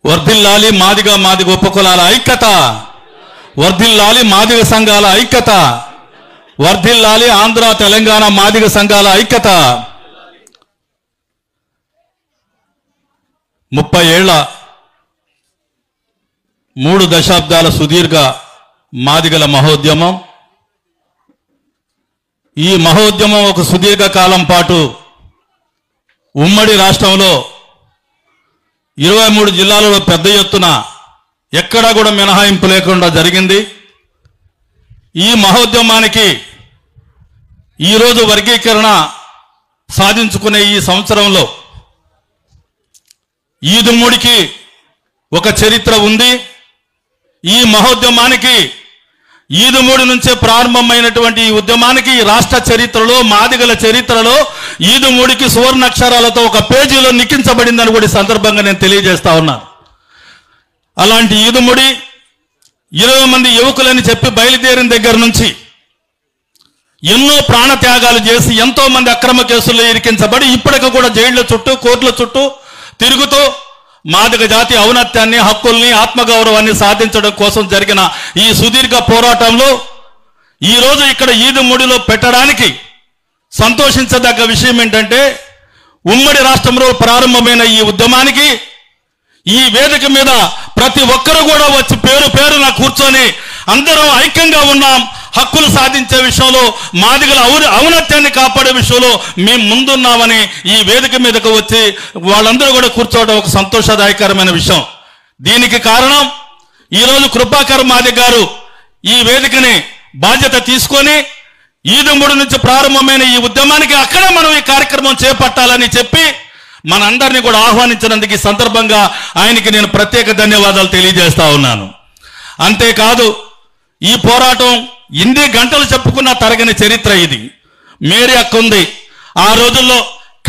వర్ధిల్లాలి మాదిగ ఉపకులాల ఐక్యత, వర్ధిల్లాలి మాదిగ సంఘాల ఐక్యత, వర్ధిల్లాలి ఆంధ్ర తెలంగాణ మాదిగ సంఘాల ఐక్యత. 30 ఏళ్ల 3 దశాబ్దాల సుదీర్ఘ మాదిగల మహోద్యమం. ఈ మహోద్యమం ఒక సుదీర్ఘ కాలం పాటు ఉమ్మడి రాష్ట్రంలో 23 జిల్లాలలో పెద్ద ఎత్తున ఎక్కడా కూడా మినహాయింపు లేకుండా జరిగింది. ఈ మహోద్యమానికి ఈరోజు వర్గీకరణ సాధించుకునే ఈ సంవత్సరంలో ఈదుముడికి ఒక చరిత్ర ఉంది. ఈ మహోద్యమానికి ఈదుమూడి నుంచే ప్రారంభమైనటువంటి ఈ ఉద్యమానికి రాష్ట్ర చరిత్రలో మాదిగల చరిత్రలో ఈదుమూడికి సువర్ణాక్షరాలతో ఒక పేజీలో లిఖించబడిందని కూడా సందర్భంగా నేను తెలియజేస్తా ఉన్నాను. అలాంటి ఈదుమూడి 20 మంది యువకులని చెప్పి బయలుదేరిన దగ్గర నుంచి ఎన్నో ప్రాణత్యాగాలు చేసి ఎంతో మంది అక్రమ కేసుల్లో ఇరికించబడి ఇప్పటికీ కూడా జైళ్ల చుట్టూ కోర్టుల చుట్టూ తిరుగుతూ మాదిగ జాతి ఔన్నత్యాన్ని హక్కుల్ని ఆత్మగౌరవాన్ని సాధించడం కోసం జరిగిన ఈ సుదీర్ఘ పోరాటంలో ఈరోజు ఇక్కడ ఈదుమూడిలో పెట్టడానికి సంతోషించదగ్గ విషయం ఏంటంటే ఉమ్మడి రాష్ట్రంలో ప్రారంభమైన ఈ ఉద్యమానికి ఈ వేదిక మీద ప్రతి ఒక్కరు కూడా వచ్చి పేరు పేరున కూర్చొని అందరం ఐక్యంగా ఉన్నాం, హక్కులు సాధించే విషయంలో మాదిగల ఔన్నత్యాన్ని కాపాడే విషయంలో మేము ముందున్నామని ఈ వేదిక మీదకు వచ్చి వాళ్ళందరూ కూడా కూర్చోవడం ఒక సంతోషదాయకరమైన విషయం. దీనికి కారణం ఈరోజు కృపాకర్ మాదిగ గారు ఈ వేదికని బాధ్యత తీసుకొని ఈదుమూడి నుంచి ప్రారంభమైన ఈ ఉద్యమానికి అక్కడే మనం ఈ కార్యక్రమం చేపట్టాలని చెప్పి మనందరినీ కూడా ఆహ్వానించినందుకు ఈ సందర్భంగా ఆయనకి నేను ప్రత్యేక ధన్యవాదాలు తెలియజేస్తా ఉన్నాను. అంతేకాదు ఈ పోరాటం ఇన్ని గంటలు చెప్పుకున్న తరగని చరిత్ర ఇది. మేరీ అక్క ఉంది, ఆ రోజుల్లో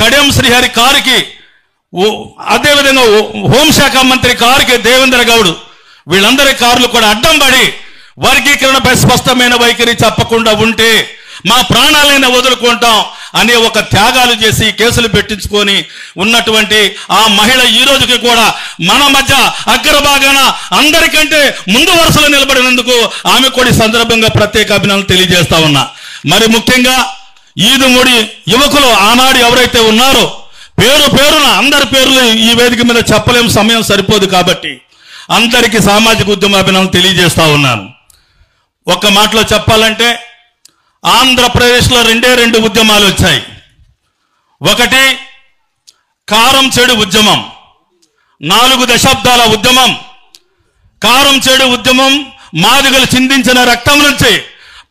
కడియం శ్రీహరి కారుకి, అదేవిధంగా హోంశాఖ మంత్రి కారుకి దేవేంద్ర గౌడ్, వీళ్ళందరి కార్లు కూడా అడ్డం పడి వర్గీకరణపై స్పష్టమైన వైఖరి చెప్పకుండా ఉంటే మా ప్రాణాలైనా వదులుకుంటాం అనే ఒక త్యాగాలు చేసి కేసులు పెట్టించుకొని ఉన్నటువంటి ఆ మహిళ ఈ రోజుకి కూడా మన మధ్య అగ్రభాగాన అందరికంటే ముందు వరుసలో నిలబడినందుకు ఆమె కూడా ఈ సందర్భంగా ప్రత్యేక అభినందనలు తెలియజేస్తా ఉన్నా. మరి ముఖ్యంగా ఈదుమూడి యువకులు ఆనాడు ఎవరైతే ఉన్నారో పేరు పేరున అందరి పేర్లు ఈ వేదిక మీద చెప్పలేం, సమయం సరిపోదు కాబట్టి అందరికీ సామాజిక ఉద్యమ అభినందనలు తెలియజేస్తా ఉన్నాను. ఒక్క మాటలో చెప్పాలంటే ఆంధ్రప్రదేశ్లో 2 ఉద్యమాలు వచ్చాయి. ఒకటి కారం చెడు ఉద్యమం, 4 దశాబ్దాల ఉద్యమం. కారం చెడు ఉద్యమం మాదిగలు చిందించిన రక్తం నుంచి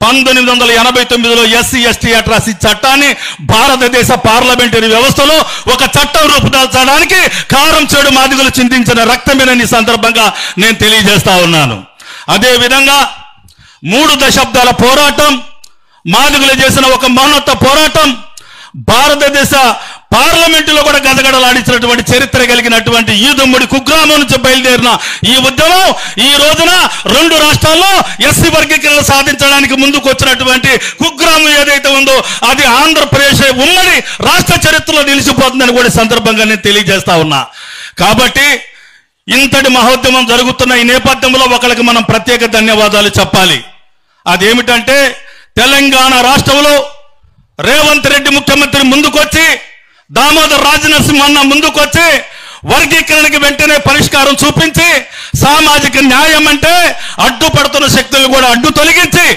1989లో ఎస్సీ ఎస్టీ అట్రాసిటీ చట్టాన్ని భారతదేశ పార్లమెంటరీ వ్యవస్థలో ఒక చట్టం రూపుదాల్చడానికి కారం చెడు మాదిగలు చిందించిన రక్తమేనని సందర్భంగా నేను తెలియజేస్తా ఉన్నాను. అదేవిధంగా 3 దశాబ్దాల పోరాటం, మాదిగలు చేసిన ఒక మహోన్నత పోరాటం, భారతదేశ పార్లమెంటులో కూడా గదగడలాడించినటువంటి చరిత్ర కలిగినటువంటి ఈదుమూడి కుగ్రామం నుంచి బయలుదేరిన ఈ ఉద్యమం ఈ రోజున 2 రాష్ట్రాల్లో ఎస్సీ వర్గీకరణ సాధించడానికి ముందుకు వచ్చినటువంటి కుగ్రామం ఏదైతే ఉందో అది ఆంధ్రప్రదేశ్ ఉమ్మడి రాష్ట్ర చరిత్రలో నిలిచిపోతుందని కూడా సందర్భంగా నేను తెలియజేస్తా ఉన్నా. కాబట్టి ఇంతటి మహోద్యమం జరుగుతున్న ఈ నేపథ్యంలో ఒకరికి మనం ప్రత్యేక ధన్యవాదాలు చెప్పాలి. అదేమిటంటే తెలంగాణ రాష్ట్రంలో రేవంత్ రెడ్డి ముఖ్యమంత్రి ముందుకొచ్చి, దామోదర్ రాజనరసింహన్న ముందుకొచ్చి వర్గీకరణకి వెంటనే పరిష్కారం చూపించి సామాజిక న్యాయం అంటే అడ్డుపడుతున్న శక్తులు కూడా అడ్డు తొలగించి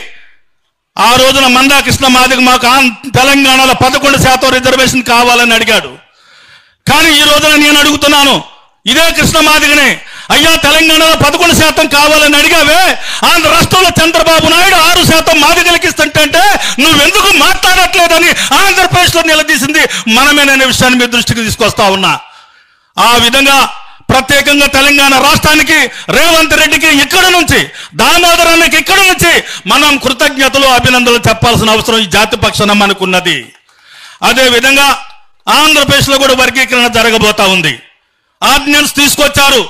ఆ రోజున మందాకృష్ణ మాదిగ మాకు తెలంగాణలో 11% రిజర్వేషన్ కావాలని అడిగాడు. కానీ ఈ రోజున నేను అడుగుతున్నాను ఇదే కృష్ణ మాదిగనే, అయ్యా తెలంగాణలో 11% కావాలని అడిగావే, ఆంధ్ర రాష్ట్రంలో చంద్రబాబు నాయుడు 6% మాదిగలకి ఇస్తుంటే నువ్వెందుకు మాట్లాడట్లేదని ఆంధ్రప్రదేశ్లో నిలదీసింది మనమేననే విషయాన్ని మీ దృష్టికి తీసుకొస్తా ఉన్నా. ఆ విధంగా ప్రత్యేకంగా తెలంగాణ రాష్ట్రానికి రేవంత్ రెడ్డికి ఇక్కడి నుంచి, దామోదర్ అన్నకి ఇక్కడి నుంచి మనం కృతజ్ఞతలు అభినందనలు చెప్పాల్సిన అవసరం ఈ జాతి పక్షాన మనకున్నది. అదేవిధంగా ఆంధ్రప్రదేశ్లో కూడా వర్గీకరణ జరగబోతా ఉంది. ఆర్డినెన్స్ తీసుకొచ్చారు.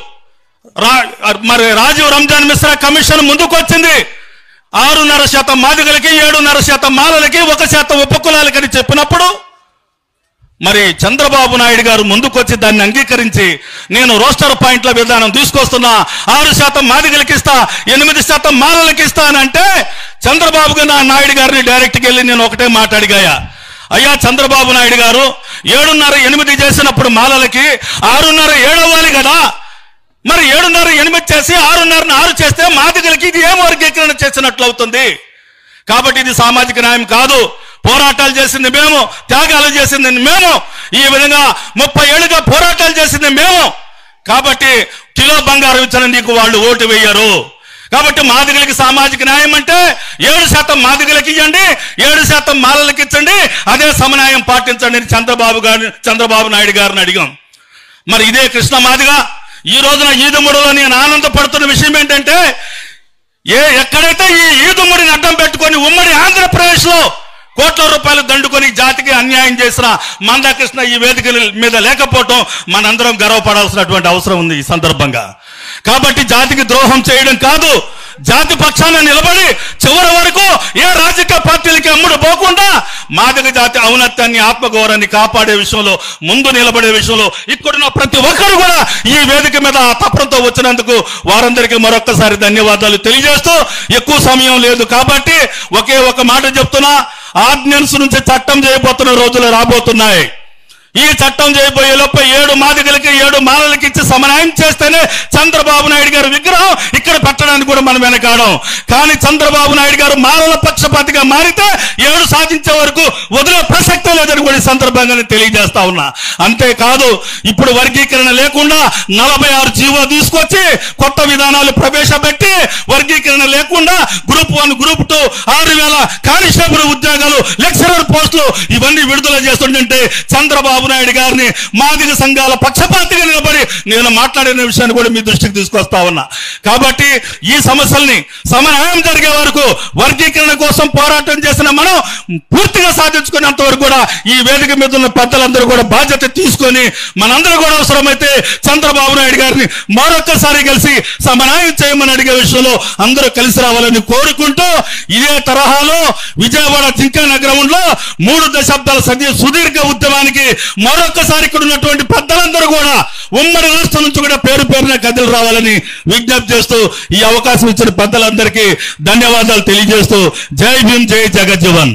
మరి రాజీవ్ రంజాన్ మిశ్రా కమిషన్ ముందుకు వచ్చింది. 6.5% మాదిగలకి, 7.5% మాలలకి, 1% ఉపకులాలకి చెప్పినప్పుడు మరి చంద్రబాబు నాయుడు గారు ముందుకొచ్చి దాన్ని అంగీకరించి నేను రోస్టర్ పాయింట్ల విధానం తీసుకొస్తున్నా, 6% మాదిగలకి ఇస్తా, 8% మాలలకి ఇస్తా అని అంటే చంద్రబాబు నాయుడు గారిని డైరెక్ట్గా వెళ్ళి నేను ఒకటే మాట అడిగాయా, అయ్యా చంద్రబాబు నాయుడు గారు 7.5, 8 చేసినప్పుడు మాలలకి 6.5, 7 అవ్వాలి కదా, మరి 7.5, 8 చేసి 6.5, 6 చేస్తే మాదిగలకి ఇది ఏం వర్గీకరణ చేసినట్లు అవుతుంది. కాబట్టి ఇది సామాజిక న్యాయం కాదు. పోరాటాలు చేసింది మేము, త్యాగాలు చేసింది మేము, ఈ విధంగా 30 ఏళ్ళుగా పోరాటాలు చేసింది మేము. కాబట్టి కిలో బంగారం ఇచ్చిన నీకు వాళ్ళు ఓటు వేయరు. కాబట్టి మాదిగలకి సామాజిక న్యాయం అంటే 7% మాదిగలకి ఇవ్వండి, 7% మాలలకి ఇచ్చండి, అదే సమన్యాయం పాటించండి చంద్రబాబు నాయుడు గారిని అడిగాం. మరి ఇదే కృష్ణ మాదిగ ఈ రోజున ఈదుముడిలో నేను ఆనందపడుతున్న విషయం ఏంటంటే, ఎక్కడైతే ఈ ఈదుముడిని అడ్డం పెట్టుకొని ఉమ్మడి ఆంధ్రప్రదేశ్లో కోట్ల రూపాయలు దండుకొని జాతికి అన్యాయం చేసిన మందాకృష్ణ ఈ వేదిక మీద లేకపోవటం మనందరం గర్వపడాల్సినటువంటి అవసరం ఉంది ఈ సందర్భంగా. కాబట్టి జాతికి ద్రోహం చేయడం కాదు, జాతి పక్షాన నిలబడి చివరి వరకు ఏ రాజకీయ పార్టీలకి అమ్ముడు పోకుండా మాదిగ జాతి ఔన్నత్యాన్ని, ఆత్మగౌరవాన్ని కాపాడే విషయంలో ముందు నిలబడే విషయంలో ఇక్కడున్న ప్రతి ఒక్కరు కూడా ఈ వేదిక మీద ఆ తపంతో వచ్చినందుకు వారందరికీ మరొక్కసారి ధన్యవాదాలు తెలియజేస్తూ, ఎక్కువ సమయం లేదు కాబట్టి ఒకే ఒక మాట చెప్తున్నా, ఆర్డినెన్స్ నుంచి చట్టం చేయబోతున్న రోజులు రాబోతున్నాయి. ఈ చట్టం చేయబోయే లోపల 7 మాదిగలకి 7 మాలలకి ఇచ్చి సమన్యాయం చేస్తేనే చంద్రబాబు నాయుడు గారు విగ్రహం ఇక్కడ పెట్టడానికి కూడా మనం వెనకాడం. కానీ చంద్రబాబు నాయుడు గారు మాలల పక్షపాతిగా మారితే 7 సాధించే వరకు వదిలే ప్రసక్తే లేదని కూడా ఈ సందర్భంగా తెలియజేస్తా ఉన్నా. అంతేకాదు ఇప్పుడు వర్గీకరణ లేకుండా 46 జీవో తీసుకొచ్చి కొత్త విధానాలు ప్రవేశపెట్టి వర్గీకరణ లేకుండా గ్రూప్ 1, గ్రూప్ 2, 6,000 కానిస్టేబుల్ ఉద్యోగాలు, లెక్చరర్ పోస్టులు ఇవన్నీ విడుదల చేస్తుంటే చంద్రబాబు నాయుడు గారిని మాదిగ సంఘాల పక్షపాతిగా నిలబడి నేను మాట్లాడిన విషయాన్ని కూడా మీ దృష్టికి తీసుకొస్తా ఉన్నా. కాబట్టి ఈ సమస్యల్ని సమన్వయం జరిగే వరకు వర్గీకరణ కోసం పోరాటం చేసిన మనం పూర్తిగా సాధించుకునేంత వరకు కూడా ఈ వేదిక మీద ఉన్న పెద్దలందరూ కూడా బాధ్యత తీసుకొని మనందరూ కూడా అవసరమైతే చంద్రబాబు నాయుడు గారిని మరొక్కసారి కలిసి సమన్వయం చేయమని అడిగే విషయంలో అందరూ కలిసి రావాలని కోరుకుంటూ, ఇదే తరహాలో విజయవాడ జింకా నగరంలో 3 దశాబ్దాల సుదీర్ఘ ఉద్యమానికి మరొక్కసారి ఇక్కడ ఉన్నటువంటి పెద్దలందరూ కూడా ఉమ్మడి రాష్ట్రం నుంచి కూడా పేరు పేరున కదిలి రావాలని విజ్ఞప్తి చేస్తూ ఈ అవకాశం ఇచ్చిన పెద్దలందరికీ ధన్యవాదాలు తెలియజేస్తూ జై భీమ్, జై జగజ్జీవన్.